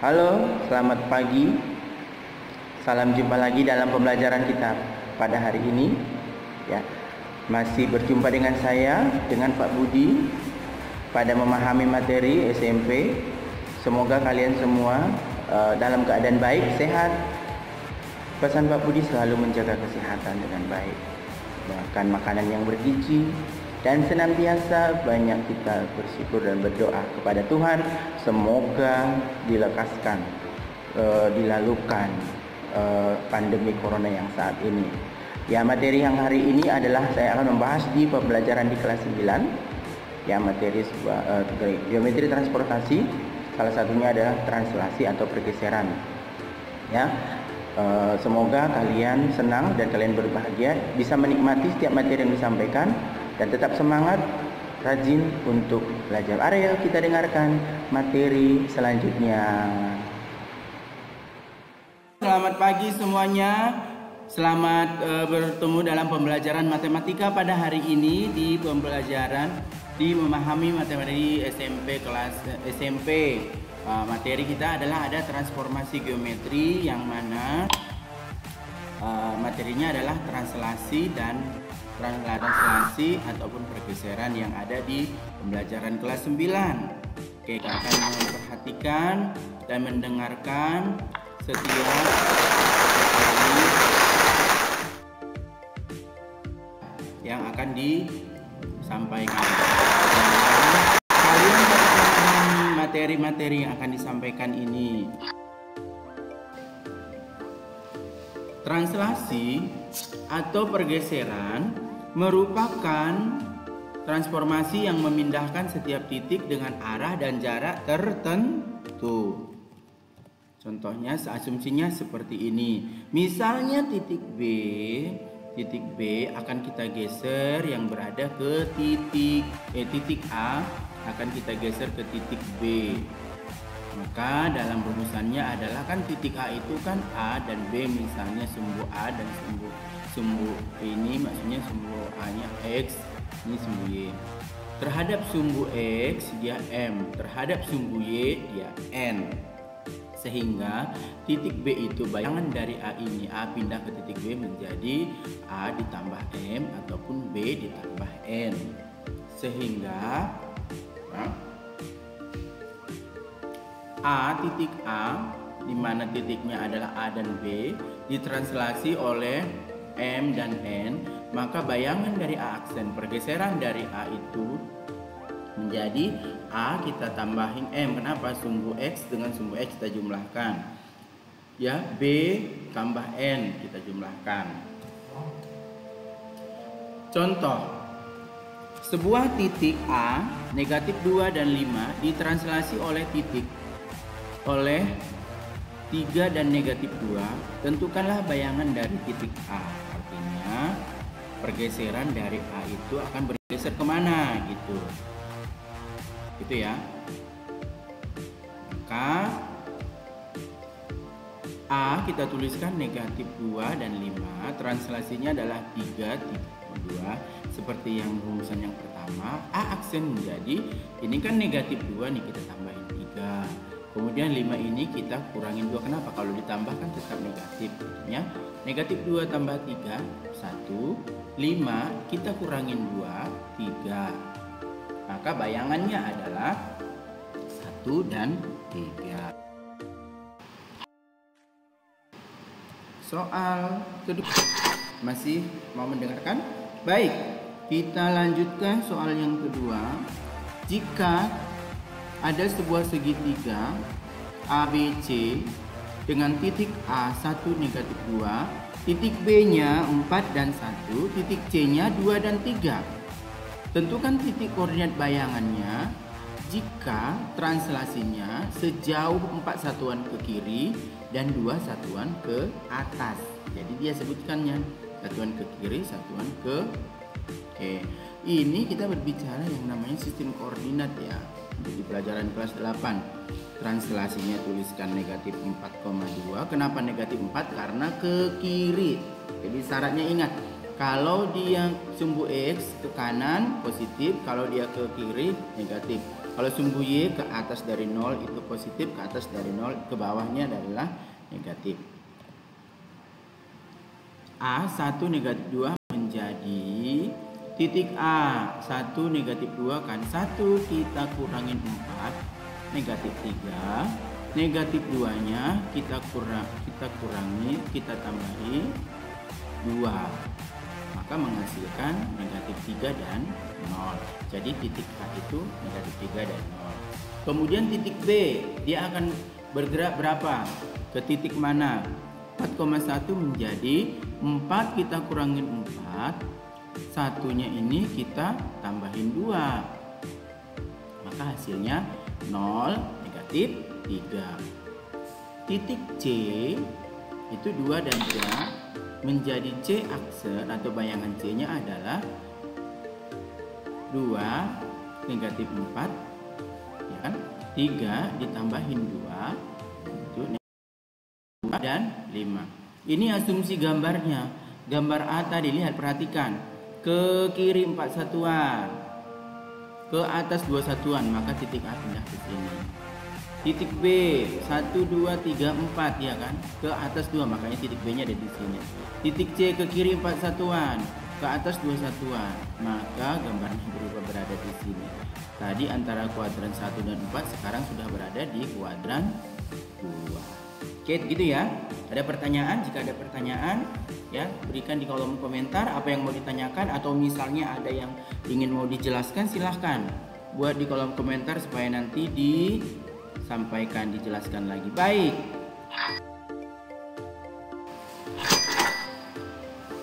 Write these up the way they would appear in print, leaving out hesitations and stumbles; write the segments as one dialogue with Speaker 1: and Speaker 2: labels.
Speaker 1: Halo, selamat pagi. Salam jumpa lagi dalam pembelajaran kita pada hari ini. Ya, masih berjumpa dengan saya, dengan Pak Budi, pada memahami materi SMP. Semoga kalian semua dalam keadaan baik, sehat. Pesan Pak Budi selalu menjaga kesehatan dengan baik, makan makanan yang bergizi, dan senantiasa banyak kita bersyukur dan berdoa kepada Tuhan. Semoga dilalukan pandemi corona yang saat ini. Ya, materi yang hari ini adalah saya akan membahas di pembelajaran di kelas 9. Ya, materi geometri transportasi. Salah satunya adalah translasi atau pergeseran. Ya, semoga kalian senang dan kalian berbahagia, bisa menikmati setiap materi yang disampaikan. Dan tetap semangat, rajin untuk belajar. Ayo kita dengarkan materi selanjutnya. Selamat pagi semuanya. Selamat bertemu dalam pembelajaran matematika pada hari ini di pembelajaran di memahami matematika SMP kelas SMP. Materi kita adalah ada transformasi geometri, yang mana materinya adalah translasi ataupun pergeseran yang ada di pembelajaran kelas 9. Oke, kita akan memperhatikan dan mendengarkan setiap yang akan disampaikan. Kalian dapat memahami materi-materi yang akan disampaikan ini. Translasi atau pergeseran merupakan transformasi yang memindahkan setiap titik dengan arah dan jarak tertentu. Contohnya, asumsinya seperti ini. Misalnya titik B akan kita geser yang berada ke titik A akan kita geser ke titik B. Maka dalam rumusannya adalah kan titik A itu kan A dan B, misalnya sumbu A dan sumbu ini maksudnya sumbu A-nya X, ini sumbu Y. Terhadap sumbu X dia M, terhadap sumbu Y dia N. Sehingga titik B itu bayangan dari A ini, A pindah ke titik B menjadi A ditambah M ataupun B ditambah N. Sehingga titik A, di mana titiknya adalah A dan B, ditranslasi oleh M dan N, maka bayangan dari A aksen pergeseran dari A itu menjadi A kita tambahin M. Kenapa? Sumbu X dengan sumbu X kita jumlahkan. Ya, B tambah N kita jumlahkan. Contoh, sebuah titik A negatif 2 dan 5 ditranslasi oleh 3 dan negatif 2, tentukanlah bayangan dari titik A. Artinya pergeseran dari A itu akan bergeser kemana gitu. Gitu ya. Maka A kita tuliskan negatif 2 dan 5, translasinya adalah 3, 2. Seperti yang rumusan yang pertama, A aksen menjadi, ini kan negatif 2 nih, kita tambahin 3. Kemudian 5 ini kita kurangin 2. Kenapa? Kalau ditambahkan tetap negatif. Artinya negatif 2 tambah 3, 1. 5 kita kurangin 2, 3. Maka bayangannya adalah 1 dan 3. Soal kedua. Masih mau mendengarkan? Baik, kita lanjutkan soal yang kedua. Jika ada sebuah segitiga ABC dengan titik A 1 negatif 2, titik B nya 4 dan 1, titik C nya 2 dan 3. Tentukan titik koordinat bayangannya jika translasinya sejauh 4 satuan ke kiri dan 2 satuan ke atas. Jadi dia sebutkannya satuan ke kiri, satuan ke ini kita berbicara yang namanya sistem koordinat ya. Di pelajaran kelas 8, translasinya tuliskan negatif 4,2. Kenapa negatif 4? Karena ke kiri. Jadi syaratnya ingat, kalau dia sumbu X ke kanan positif, kalau dia ke kiri negatif. Kalau sumbu Y ke atas dari 0 itu positif, ke atas dari 0 ke bawahnya adalah negatif. A 1 negatif 2 menjadi titik A 1 negatif 2 kan 1 kita kurangin 4 negatif 3. Negatif 2 nya kita kurangi, kita tambahi 2, maka menghasilkan negatif 3 dan 0. Jadi titik A itu negatif 3 dan 0. Kemudian titik B, dia akan bergerak berapa? Ke titik mana? 4,1 menjadi 4 kita kurangin 4, satunya ini kita tambahin 2, maka hasilnya 0 negatif 3. Titik C itu 2 dan 3 menjadi C aksen atau bayangan C nya adalah 2 negatif 4 ya kan, 3 ditambahin 2 itu 2 dan 5. Ini asumsi gambarnya. Gambar A tadi lihat, perhatikan, ke kiri 4 satuan, ke atas 2 satuan, maka titik A pindah ke sini. Titik B 1 2 3 4 ya kan, ke atas 2, makanya titik B nya ada di sini. Titik C ke kiri 4 satuan, ke atas 2 satuan, maka gambarnya berubah berada di sini. Tadi antara kuadran 1 dan 4, sekarang sudah berada di kuadran 2. Oke, gitu ya. Ada pertanyaan? Jika ada pertanyaan ya, berikan di kolom komentar apa yang mau ditanyakan, atau misalnya ada yang ingin mau dijelaskan, silahkan buat di kolom komentar supaya nanti disampaikan, dijelaskan lagi. Baik.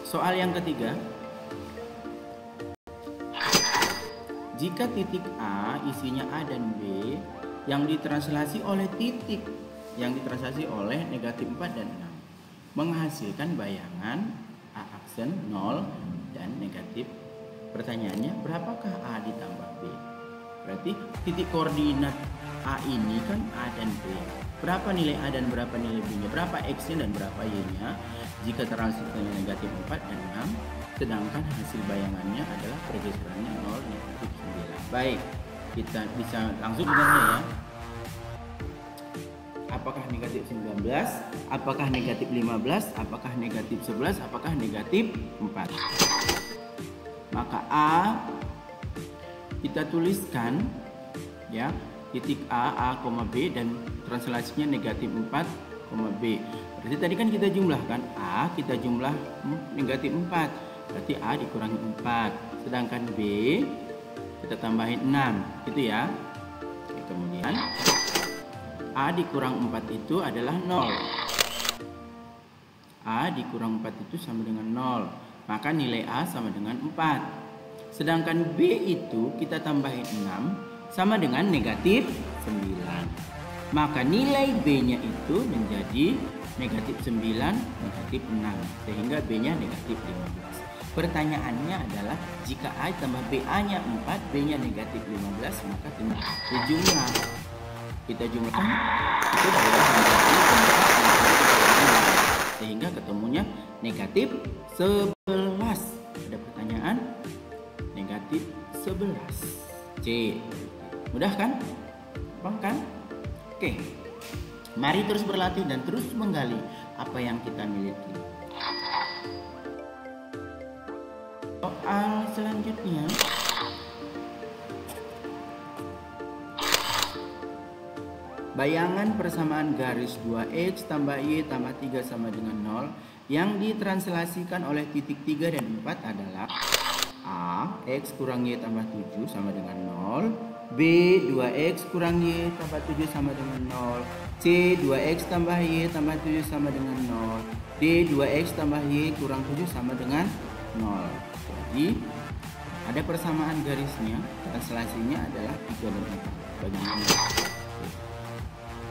Speaker 1: Soal yang ketiga. Jika titik A isinya A dan B yang ditranslasi oleh titik yang ditranslasi oleh negatif 4 dan 6 menghasilkan bayangan A aksen 0 dan negatif. Pertanyaannya, berapakah A ditambah B? Berarti titik koordinat A ini kan A dan B. Berapa nilai A dan berapa nilai B nya? Berapa X nya dan berapa Y nya? Jika translasinya negatif 4 dan 6, sedangkan hasil bayangannya adalah pergeserannya 0 negatif 9. Baik, kita bisa langsung dengarnya ya. Apakah negatif 19? Apakah negatif 15? Apakah negatif 11? Apakah negatif 4? Maka A kita tuliskan ya, titik A, B dan translasinya negatif 4, B. Berarti tadi kan kita jumlahkan A, kita jumlah negatif 4. Berarti A dikurangi 4. Sedangkan B kita tambahin 6, gitu ya. Oke, kemudian A dikurang 4 itu adalah 0. A dikurang 4 itu sama dengan 0. Maka nilai A sama dengan 4. Sedangkan B itu kita tambahin 6 sama dengan negatif 9. Maka nilai B-nya itu menjadi negatif 9, negatif 6. Sehingga B-nya negatif 15. Pertanyaannya adalah, jika A tambah BA-nya 4, B-nya negatif 15, maka tinggal dijumlah. Kita jumlahkan itu adalah sehingga ketemunya negatif 11. Ada pertanyaan? Negatif 11. C. Mudah kan? Gampang kan? Oke. Mari terus berlatih dan terus menggali apa yang kita miliki. Soal selanjutnya, bayangan persamaan garis 2x tambah y tambah 3 sama dengan 0 yang ditranslasikan oleh titik 3 dan 4 adalah A, x kurang y tambah 7 sama dengan 0, B, 2x kurang y tambah 7 sama dengan 0, C, 2x tambah y tambah 7 sama dengan 0, D, 2x tambah y kurang 7 sama dengan 0. Jadi ada persamaan garisnya, translasinya adalah 3 dan 4. Bagaimana?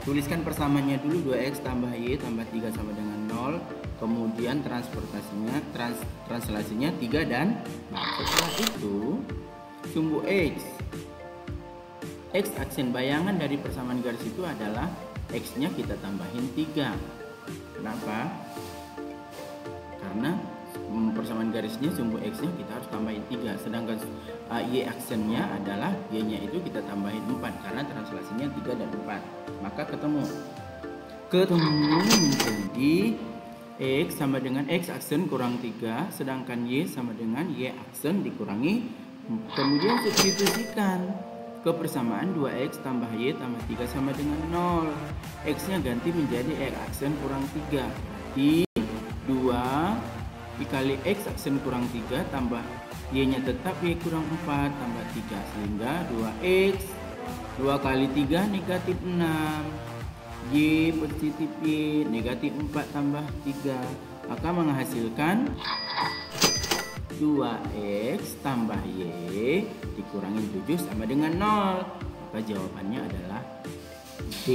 Speaker 1: Tuliskan persamaannya dulu, 2x tambah y tambah 3 sama dengan 0. Kemudian translasinya 3 dan 4. Setelah itu sumbu x. X aksen bayangan dari persamaan garis itu adalah x nya kita tambahin 3. Kenapa? Karena persamaan garisnya sumbu x nya kita harus tambahin 3. Sedangkan Y aksennya adalah Y-nya itu kita tambahin 4 karena translasinya 3 dan 4. Maka ketemu menjadi X sama dengan X aksen kurang 3, sedangkan Y sama dengan Y aksen dikurangi. Kemudian substitusikan kebersamaan 2X tambah Y tambah 3 sama dengan 0. X-nya ganti menjadi X aksen kurang 3. Di 2 dikali X aksen kurang 3 tambah Y-nya tetap Y kurang 4 tambah 3. Sehingga 2X 2 kali 3 negatif 6. Y positif Y negatif 4 tambah 3. Maka menghasilkan 2X tambah Y dikurangi 7 sama dengan 0. Maka jawabannya adalah D.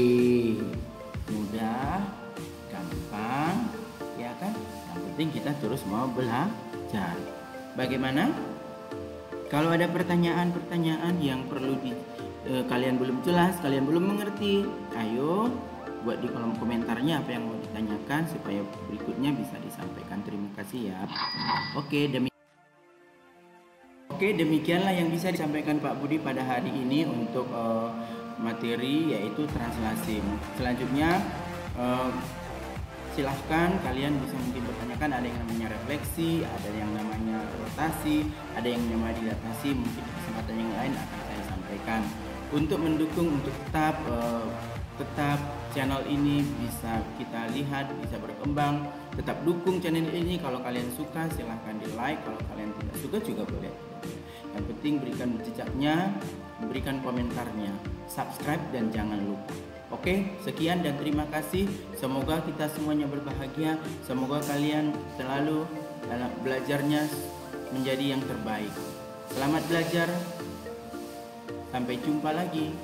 Speaker 1: Mudah, gampang, ya kan? Yang penting kita terus mau belajar. Bagaimana? Kalau ada pertanyaan-pertanyaan yang perlu kalian belum jelas, kalian belum mengerti, ayo buat di kolom komentarnya apa yang mau ditanyakan supaya berikutnya bisa disampaikan. Terima kasih ya. Oke, demikianlah yang bisa disampaikan Pak Budi pada hari ini untuk materi yaitu translasi. Selanjutnya silahkan kalian bisa mungkin bertanyakan, ada yang namanya refleksi, ada yang namanya rotasi, ada yang namanya dilatasi. Mungkin di kesempatan yang lain akan saya sampaikan. Untuk mendukung untuk tetap channel ini bisa kita lihat, bisa berkembang, tetap dukung channel ini. Kalau kalian suka silahkan di like, kalau kalian tidak suka juga boleh. Yang penting berikan jejaknya, berikan komentarnya, subscribe dan jangan lupa. Oke, sekian dan terima kasih. Semoga kita semuanya berbahagia. Semoga kalian selalu dalam belajarnya menjadi yang terbaik. Selamat belajar. Sampai jumpa lagi.